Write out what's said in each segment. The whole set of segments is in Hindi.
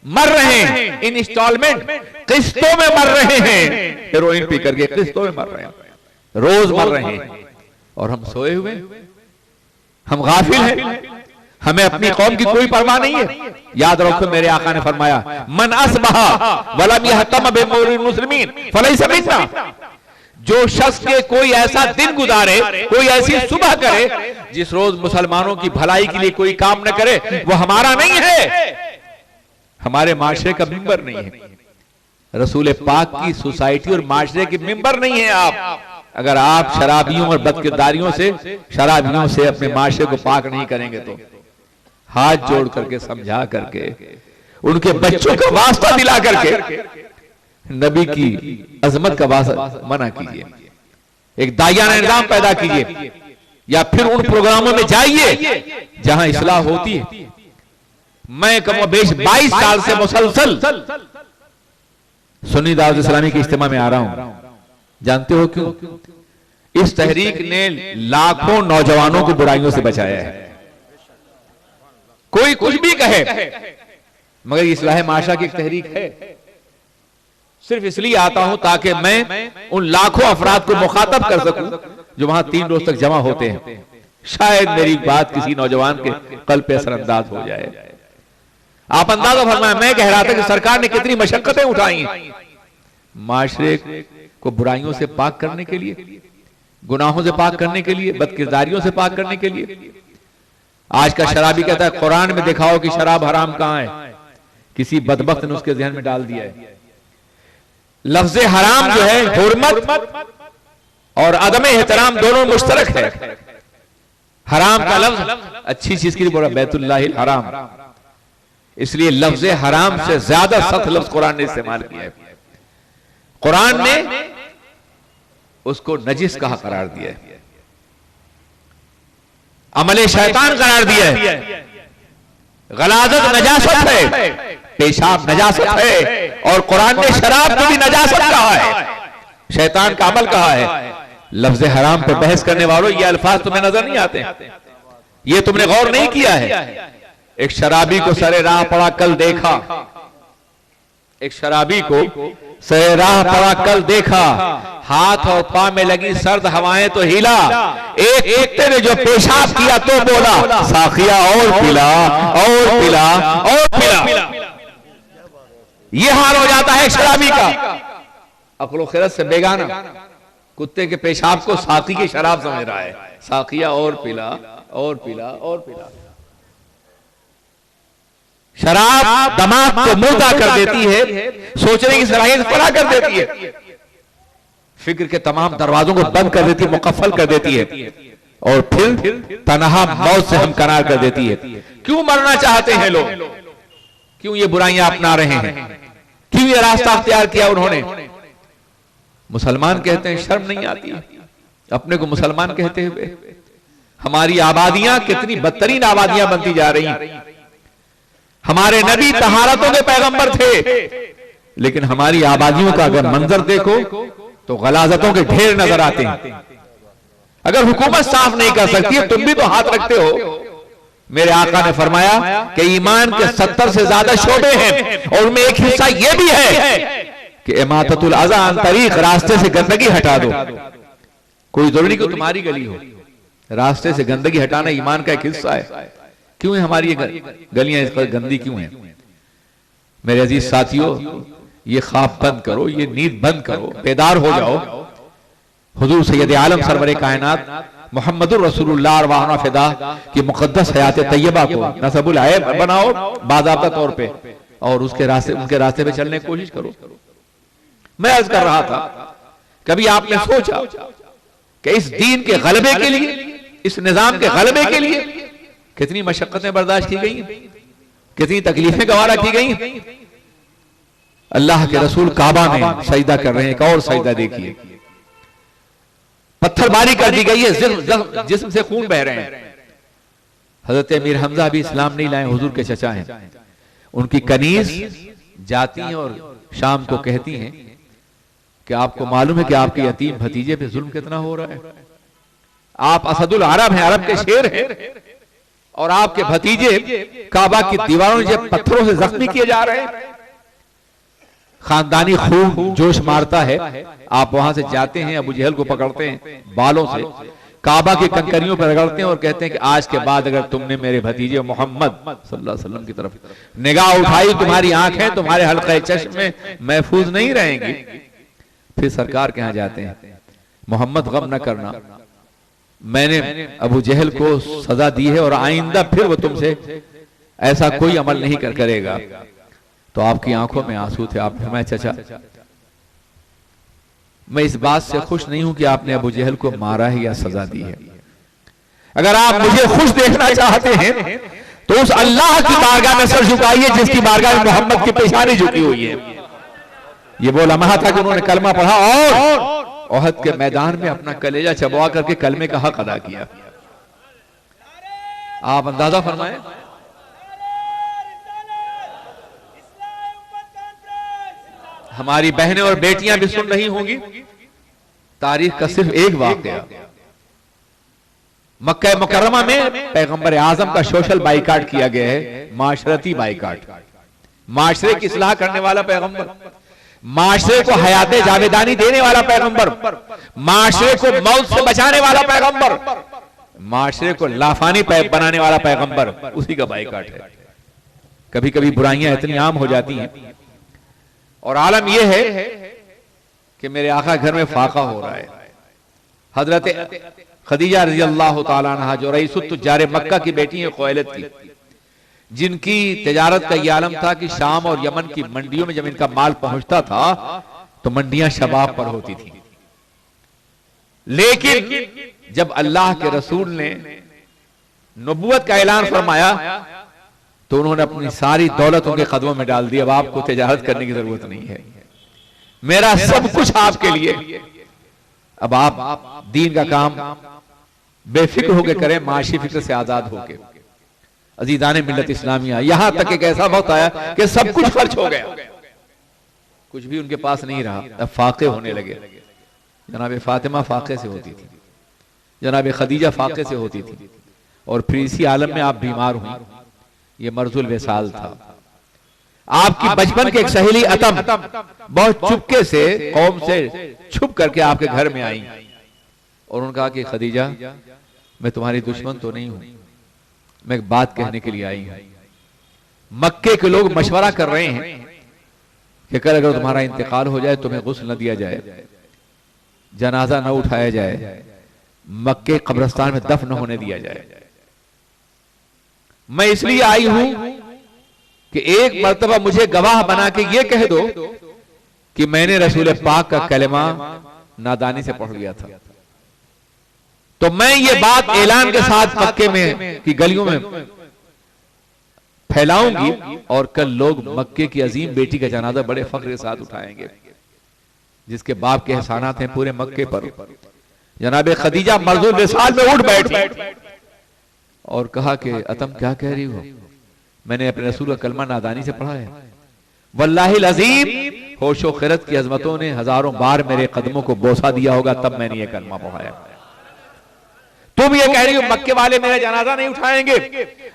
मर रहे हैं, इन इंस्टॉलमेंट किस्तों में मर रहे हैं, हेरोइन पी करके किस्तों में मर रहे हैं, रोज मर रहे हैं, और हम सोए हुए, हम गाफिल हैं, हमें अपनी कौम की कोई परवाह नहीं है। याद रखो मेरे आका ने फरमाया, मन असबहा वलम यहतम बिमुरिल मुस्लिमीन फलैसा मिन्ना। जो शख्स के कोई ऐसा दिन गुजारे, कोई ऐसी सुबह करे जिस रोज मुसलमानों की भलाई के लिए कोई काम न करे, वो हमारा नहीं है, हमारे माशरे का मिंबर नहीं है। रसूल पाक की सोसाइटी और माशरे के मिंबर नहीं है आप, अगर आप शराबियों और बदकिरदारियों से, शराबियों से अपने माशरे को पाक नहीं करेंगे तो हाथ जोड़ करके समझा करके, उनके बच्चों का वास्ता दिला करके नबी की अजमत का वास्ता मना कीजिए, एक दायाना निजाम पैदा कीजिए, या फिर उन प्रोग्रामों में जाइए जहां इस्लाह होती है। मैं कम बेश 22 साल से मुसलसल सुन्नी दावत इस्लामी के इज्तिमा में आ रहा हूं। जानते हो क्यों? इस तहरीक ने लाखों नौजवानों को बुराइयों से बचाया है। कोई कुछ भी कहे, मगर इस्लाह माशरा की एक तहरीक है। सिर्फ इसलिए आता हूं ताकि मैं उन लाखों अफराद को मुखातब कर सकूं जो वहां 3 रोज तक जमा होते हैं। शायद मेरी बात किसी नौजवान के कल पे असरअंदाज हो जाए। आप अंदाजा फरमाएं, मैं कह रहा था कि सरकार ने कितनी मशक्कतें उठाई हैं माशरे को बुराइयों से पाक करने के लिए, गुनाहों से पाक करने के लिए, बदकिरदारियों से पाक करने के लिए। आज का शराबी कहता है कुरान में दिखाओ कि शराब हराम कहां है, किसी बदबख्त ने उसके ज़हन में डाल दिया है। लफ्ज़ हराम जो है, हुर्मत और अदम एहतराम दोनों मुश्तरक है। हराम का लफ्ज अच्छी चीज के लिए बोला, बैतुल्लाहिल हराम, इसलिए लफ्ज़ हराम से ज्यादा सख्त लफ्ज कुरान ने इस्तेमाल किया है। कुरान ने उसको नजिस कहा करार दिया है, अमले शैतान करार दिया है। गलाजत नजासत है, पेशाब नजासत है, और कुरान ने शराब को भी नजासत कहा है, शैतान का अमल कहा है। लफ्ज़ हराम पे बहस करने वालों, ये अल्फाज तुम्हें नजर नहीं आते, ये तुमने गौर नहीं किया है। एक शराबी को सरे राह पड़ा कल देखा, एक शराबी को सरे राह पड़ा कल देखा, हाथ और पांव में लगी सर्द हवाएं तो हिला, एक कुत्ते ने जो पेशाब किया तो बोला, साखिया और पिला और पिला और पिला। ये हाल हो जाता है शराबी का, अक्ल खिरत से बेगाना, कुत्ते के पेशाब को साकी की शराब समझ रहा है, साखिया और पिला और पिला और पिला। शराब दिमाग को मुर्दा कर देती है, सोचने की सलाहियत फना कर देती है, फिक्र के तमाम दरवाजों को बंद कर देती है, मुकफ्फल कर देती है, और फिर तनहा मौत से हमकनार कर देती है। क्यों मरना चाहते हैं लोग? क्यों ये बुराइयां अपना रहे हैं? क्यों ये रास्ता अख्तियार किया उन्होंने? मुसलमान कहते हैं, शर्म नहीं आती अपने को मुसलमान कहते हुए? हमारी आबादियां कितनी बदतरीन आबादियां बनती जा रही हैं। हमारे नबी तहारतों के पैगंबर थे, लेकिन हमारी आबादियों का अगर मंजर देखो तो गलाजतों के ढेर नजर आते हैं। अगर हुकूमत साफ नहीं कर सकती है, तुम भी तो हाथ रखते हो। मेरे आका ने फरमाया कि ईमान के 70 से ज्यादा शोबे हैं, और उनमें एक हिस्सा यह भी है कि इमाततुल अज़ा अन तरीक, रास्ते से गंदगी हटा दो। कोई जरूरी कि तुम्हारी गली हो, रास्ते से गंदगी हटाना ईमान का एक हिस्सा है। क्यों है हमारी ये गलियां इस पर गंदी क्यों हैं? मेरे अजीज साथियों, ये ख्वाब बंद करो, ये नींद बंद करो, बेदार हो जाओ। हुजूर सैयद आलम सरवरे कायनात मुहम्मदुर रसूलुल्लाह अरवाहना फिदा की मुकद्दस हयात तैयबा को नसबुल ऐब बनाओ बाज़ाब्ता तौर पे, और उसके रास्ते, उनके रास्ते पे चलने की कोशिश करो। मैं अर्ज कर रहा था, कभी आपने सोचा कि इस दीन के गलबे के लिए, इस निजाम के गलबे के लिए कितनी मशक्कतें बर्दाश्त की गई, कितनी तकलीफें गवारा की गई? अल्लाह के रसूल काबा में सजदा कर रहे हैं, एक और सजदा देखिए, पत्थरबारी कर दी गई है, जिस्म से खून बह रहे हैं। हजरत अमीर हमजा भी इस्लाम नहीं लाए, हुजूर के चचा हैं। उनकी कनीज जाती हैं और शाम को कहती हैं कि आपको मालूम है कि आपके यतीम भतीजे पे जुल्म कितना हो रहा है? आप असदुल अरब हैं, अरब के शेर हैं, और आपके भतीजे काबा की दीवारों से पत्थरों से जख्मी किए जा रहे हैं। खानदानी खून जोश मारता है। आप वहां से जाते हैं, अबू जहल को पकड़ते हैं बालों से, काबा की कंकरियों पर रगड़ते हैं और कहते हैं कि आज के बाद अगर तुमने मेरे भतीजे मोहम्मद सल्लल्लाहु अलैहि वसल्लम की तरफ निगाह उठाई, तुम्हारी आंखें तुम्हारे हल्के चश्म में महफूज नहीं रहेंगी। फिर सरकार के यहां जाते हैं, मोहम्मद गम न करना, मैंने अबू जहल को सजा दी है और आइंदा फिर वो तुमसे ऐसा कोई अमल नहीं करेगा। तो आपकी आंखों में आंसू थे। आपने फरमाया चाचा, मैं इस बात से खुश नहीं हूं कि आपने अबू जहल को मारा है या सजा दी है। अगर आप मुझे खुश देखना चाहते हैं तो उस अल्लाह की बारगाह में सर झुकाइए जिसकी बारगाह में मोहम्मद की पेशानी झुकी हुई है। ये वो लम्हा था कि उन्होंने कलमा पढ़ा और ओहद के मैदान में अपना कलेजा चबवा करके कलमे का हक अदा किया। आप अंदाजा फरमाएं, हमारी बहनें और बेटियां भी सुन रही होंगी। तारीख का सिर्फ एक वाकया, मक्का मुकर्रमा में पैगंबर आजम का सोशल बाइकाट किया गया है, माशरती बाइकाट। माशरे की इस्लाह करने वाला पैगंबर, माशरे को हयाते जावेदानी देने वाला पैगंबर, माशरे को मौत से बचाने वाला पैगंबर, माशरे को लाफानी बनाने वाला पैगंबर, उसी का बाइकाट है। कभी कभी बुराइयां इतनी आम हो जाती हैं और आलम यह है कि मेरे आका घर में फाका हो रहा है। हजरत खदीजा रज़ी अल्लाह तआला अन्हा जो रईसुत तुज्जार मक्का की बेटी है खुवैलिद की, जिनकी तिजारत का यह आलम था कि शाम और यमन की मंडियों में जब इनका माल पहुंचता था तो मंडियां शबाब पर होती थी। लेकिन जब अल्लाह के रसूल ने नबूवत का ऐलान फरमाया तो उन्होंने अपनी सारी दौलत उनके कदमों में डाल दी। अब आपको तिजारत करने की जरूरत नहीं है, मेरा सब कुछ आपके लिए। अब आप दीन का काम बेफिक्र होकर करें, माशी फिक्र से आजाद होकर। अजीजाने मिल्लत इस्लामिया, यहां तक एक ऐसा वक्त आया कि सब कुछ खर्च हो गया, कुछ भी उनके पास नहीं रहा। अब फाके होने लगे। जनाब फातिमा फाके से होती थी, जनाब खदीजा फाके से होती थी, और फिर इसी आलम में आप बीमार हुई। ये मर्जुल विसाल था। आपकी बचपन के एक सहेली अतम बहुत चुपके से कौम से छुप करके आपके घर में आई और उन्होंने कहा कि खदीजा, मैं तुम्हारी दुश्मन तो नहीं हूं, मैं एक बात कहने के लिए आई हूं। मक्के के लोग मशवरा कर रहे हैं कि कल अगर तुम्हारा इंतकाल हो जाए तुम्हें गुस्ल न दिया जाए, जनाजा न उठाया जाए, मक्के कब्रिस्तान में दफन न होने दिया जाए। मैं इसलिए आई हूं कि एक मर्तबा मुझे गवाह बना के ये कह दो कि मैंने रसूल पाक का कलमा नादानी से पढ़ लिया था। तो मैं ये बात ऐलान के साथ मक्के में की गलियों में फैलाऊंगी और कल लोग मक्के की अजीम बेटी का जनाजा बड़े फख्र के साथ उठाएंगे, जिसके बाप के एहसानात हैं पूरे मक्के पर। जनाब खदीजा मर्जुल विसाल में उठ बैठी और कहा कि अतम क्या कह रही हो, मैंने अपने रसूल का कलमा नादानी से पढ़ा है। वल्लाहिल अज़ीम, होशो खिरत की अजमतों ने हजारों बार मेरे कदमों को बोसा दिया होगा, तब मैंने ये कलमा पढ़ाया। तुम ये कह रही हो मक्के वाले मेरा जनाजा नहीं उठाएंगे,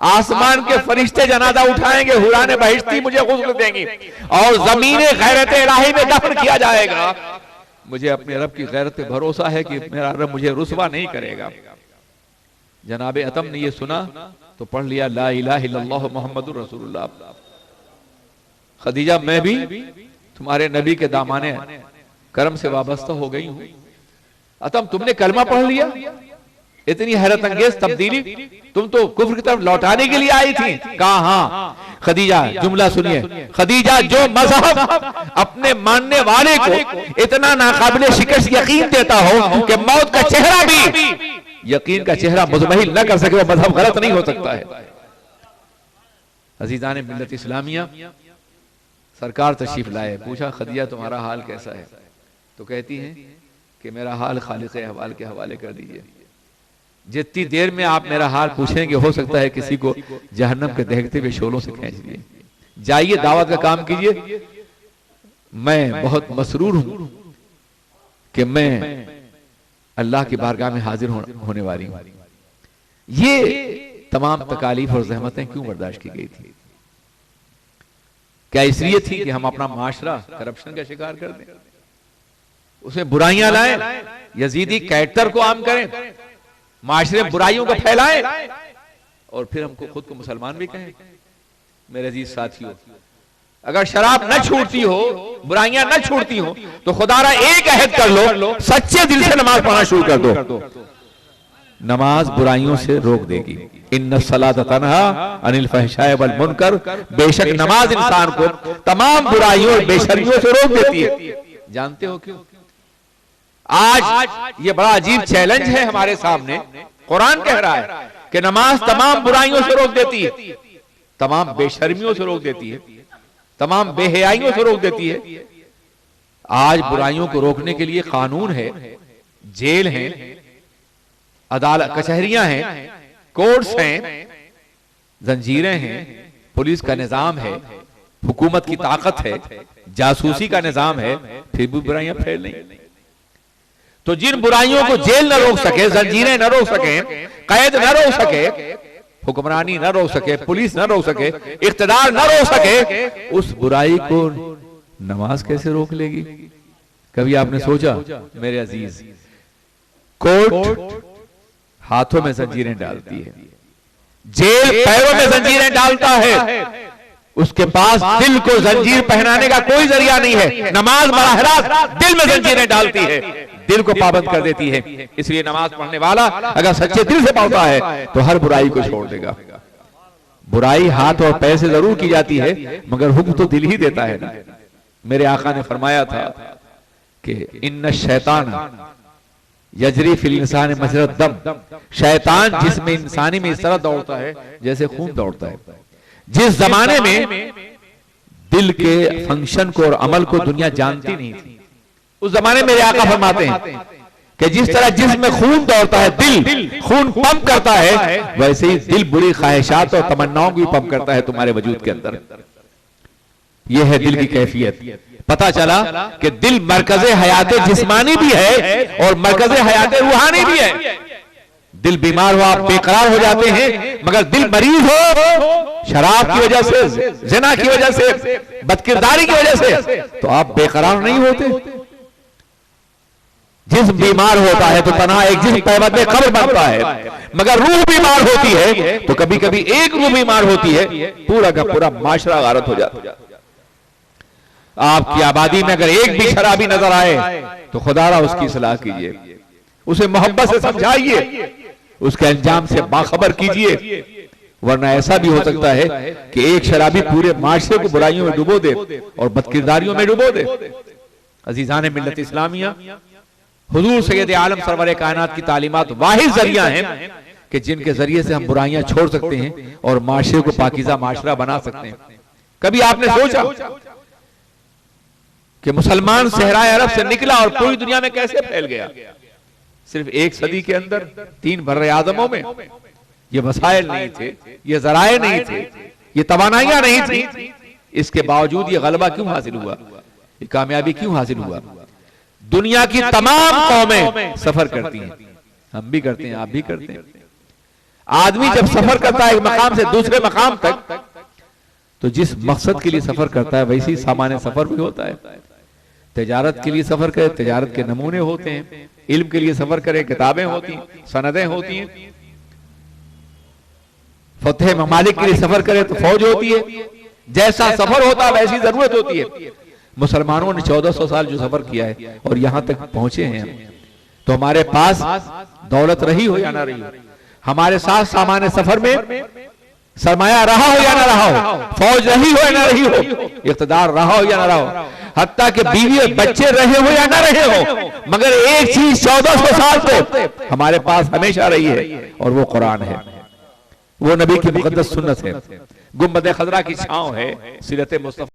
आसमान के फरिश्ते जनाजा उठाएंगे, हुराने बहिश्ती मुझे गुस्ल देंगी और ज़मीने गैरत इलाही में दफन किया जाएगा। मुझे अपने रब की गैरत पे भरोसा है कि मेरा रब मुझे रुसवा नहीं करेगा। जनाबे अतम ने ये सुना तो पढ़ लिया ला इलाहा इल्लल्लाह मुहम्मदुर रसूलुल्लाह। खदीजा, मैं भी तुम्हारे नबी के दामाने करम से वाबस्ता हो गई हूं। अतम, तुमने कलमा पढ़ लिया, इतनी हैरत अंगेज तब्दीली, तुम तो कुफ्र की तरफ लौटाने के लिए आई थी। कहा हाँ। खदीजा, जुमला सुनिए, खदीजा जो मजहब अपने मानने वाले को इतना नाकाबिले शिकस्त यकीन देता हो कि मौत का चेहरा भी यकीन का चेहरा मुज़महिल न कर सके, वो मजहब गलत नहीं हो सकता है। अजीजान मिल्लत इस्लामिया, सरकार तशरीफ लाए, पूछा खदीजा तुम्हारा हाल कैसा है? तो कहती हैं कि मेरा हाल खालिक़ अहवाल के हवाले कर दीजिए। जितनी देर में आप मेरा हाल पूछेंगे हो सकता है किसी को जहन्नम के दहकते हुए शोलों से खींच लिए। जाइए दावत का काम कीजिए, मैं बहुत मसरूर हूं कि मैं अल्लाह की बारगाह में हाजिर होने वाली हूं। ये तमाम तकालीफ और जहमतें क्यों बर्दाश्त की गई थी? क्या इसलिए थी कि हम अपना माशरा करप्शन का शिकार कर दें, उसमें बुराइयां लाएं, यजीदी कैरेक्टर को आम करें, माशरे में बुराइयों को फैलाएं और फिर हमको खुद को मुसलमान भी कहें? मेरे अजीज साथियों, अगर शराब न छूटती हो, बुराइयां न छूटती हो, तो खुदारा एक अहद कर लो, सच्चे दिल से नमाज पढ़ना शुरू कर दो। नमाज बुराइयों से रोक देगी। इन्ना सलात तन्हा अनिल फहशाए वल मुनकर, बेशक नमाज इंसान को तमाम बुराइयों और बेशर्मियों से रोक देती है। जानते हो क्यों? आज ये बड़ा अजीब चैलेंज है हमारे सामने। कुरान कह रहा है कि नमाज तमाम बुराइयों से रोक देती है, तमाम बेशर्मियों से रोक देती है, तमाम बेहयाइयों से रोक देती है। आज बुराइयों को रोकने के लिए कानून है, जेल है, अदालत कचहरियां हैं, कोर्ट्स हैं, जंजीरें हैं, पुलिस का निजाम है, हुकूमत की ताकत है, जासूसी का निजाम है, फिर भी बुराइयां फैल नहीं। तो जिन बुराइयों को जेल न रोक सके, जंजीरें न रोक सके, कैद न रोक सके, हुक्मरानी न रोक सके, पुलिस न रोक सके, इख्तिदार न रोक सके, उस बुराई को नमाज कैसे रोक लेगी? कभी आपने सोचा? मेरे अजीज, कोर्ट हाथों में जंजीरें डालती है, जेल पैरों में जंजीरें डालता है, उसके पास दिल को जंजीर पहनाने का कोई जरिया नहीं है। नमाज बराह रास्त दिल में जंजीरें डालती है, दिल को पाबंद कर देती है। इसलिए नमाज पढ़ने वाला अगर सच्चे दिल से पढ़ता है तो हर बुराई को छोड़ देगा। बुराई हाथ और पैर से जरूर की जाती है, मगर हुक्म तो दिल ही देता है ना। मेरे आका ने फरमाया था कि इन्ना शैतान यजरी फिल इंसान मजरत दम, शैतान जिसमें इंसानी में इस तरह दौड़ता है जैसे खून दौड़ता है। जिस जमाने में दिल के फंक्शन को और अमल को दुनिया जानती नहीं थी, उस जमाने में मेरे आका फरमाते हैं कि जिस तरह जिसमें खून दौड़ता है, दिल खून पंप करता है, वैसे ही दिल बुरी ख्वाहिशात और तमन्नाओं को पंप करता है तुम्हारे वजूद के अंदर। यह है दिल की कैफियत। पता चला कि दिल मरकज़े हयात जिस्मानी भी है और मरकज़े हयात रूहानी भी है। दिल बीमार हो, आप बेकरार हो जाते हैं, मगर दिल मरीज हो शराब की वजह से, ज़िना की वजह से, बदकिरदारी की वजह से, तो आप बेकरार नहीं होते। जिस्म बीमार होता है तो तन्हा एक जिस्म पैबंद में कब्र बनता है, मगर रूह बीमार होती है तो कभी कभी एक रूह बीमार होती है, पूरा का पूरा माशरा गारत हो जाता है। आपकी आबादी में अगर एक भी शराबी नजर आए तो खुदारा उसकी सलाह कीजिए, उसे मोहब्बत से समझाइए, उसके अंजाम से बाखबर कीजिए, वरना ऐसा भी हो सकता है कि एक शराबी पूरे माशरे को बुराइयों में डुबो दे और बदकिरदारियों में डुबो दे। अजीजान मिल्लत इस्लामिया, हुजूर सैयद आलम सरवर कायनात की तालीमात वाहिद जरिया हैं कि जिनके जरिए से हम बुराइयां छोड़ सकते हैं और माशरे को पाकीज़ा माशरा बना सकते हैं। कभी आपने सोचा कि मुसलमान सहराए अरब से निकला और पूरी दुनिया में कैसे फैल गया? सिर्फ एक सदी के अंदर 3 बर्रे आज़मों में। ये वसाइल नहीं थे, ये जराए नहीं थे, ये तवानाइयां नहीं थी, इसके बावजूद ये गलबा क्यों हासिल हुआ, ये कामयाबी क्यों हासिल हुआ? दुनिया की तमाम कौमें सफर करती हैं, हम भी करते हैं, आप भी करते हैं। आदमी जब सफर करता है एक मकाम से दूसरे मकाम तक, तो जिस मकसद के लिए सफर करता है वैसे ही सामान्य सफर भी होता है। तिजारत के लिए सफर करे, तिजारत के नमूने होते हैं, इल्म के लिए सफर करे, किताबें होती हैं, सनदें होती हैं, फतेह ममालिक के लिए सफर करे तो फौज होती है। जैसा सफर होता है वैसी जरूरत होती है। मुसलमानों ने 1400 साल जो सफर किया है और यहां तक पहुंचे हैं, तो हमारे पास दौलत रही हो या ना रही हो, हमारे साथ सामान्य सफर में सरमाया रहा हो या ना रहा हो, फौज रही हो या ना रही हो, इख्तिदार रहा हो या ना रहा हो, हत्ता कि बीवी और बच्चे रहे हो या ना रहे हो, मगर एक चीज 1400 साल से हमारे पास हमेशा रही है और वो कुरान है, वो नबी की मुकद्दस सुन्नत है, गुंबद खजरा की छांव है, सीरत मुस्तफा।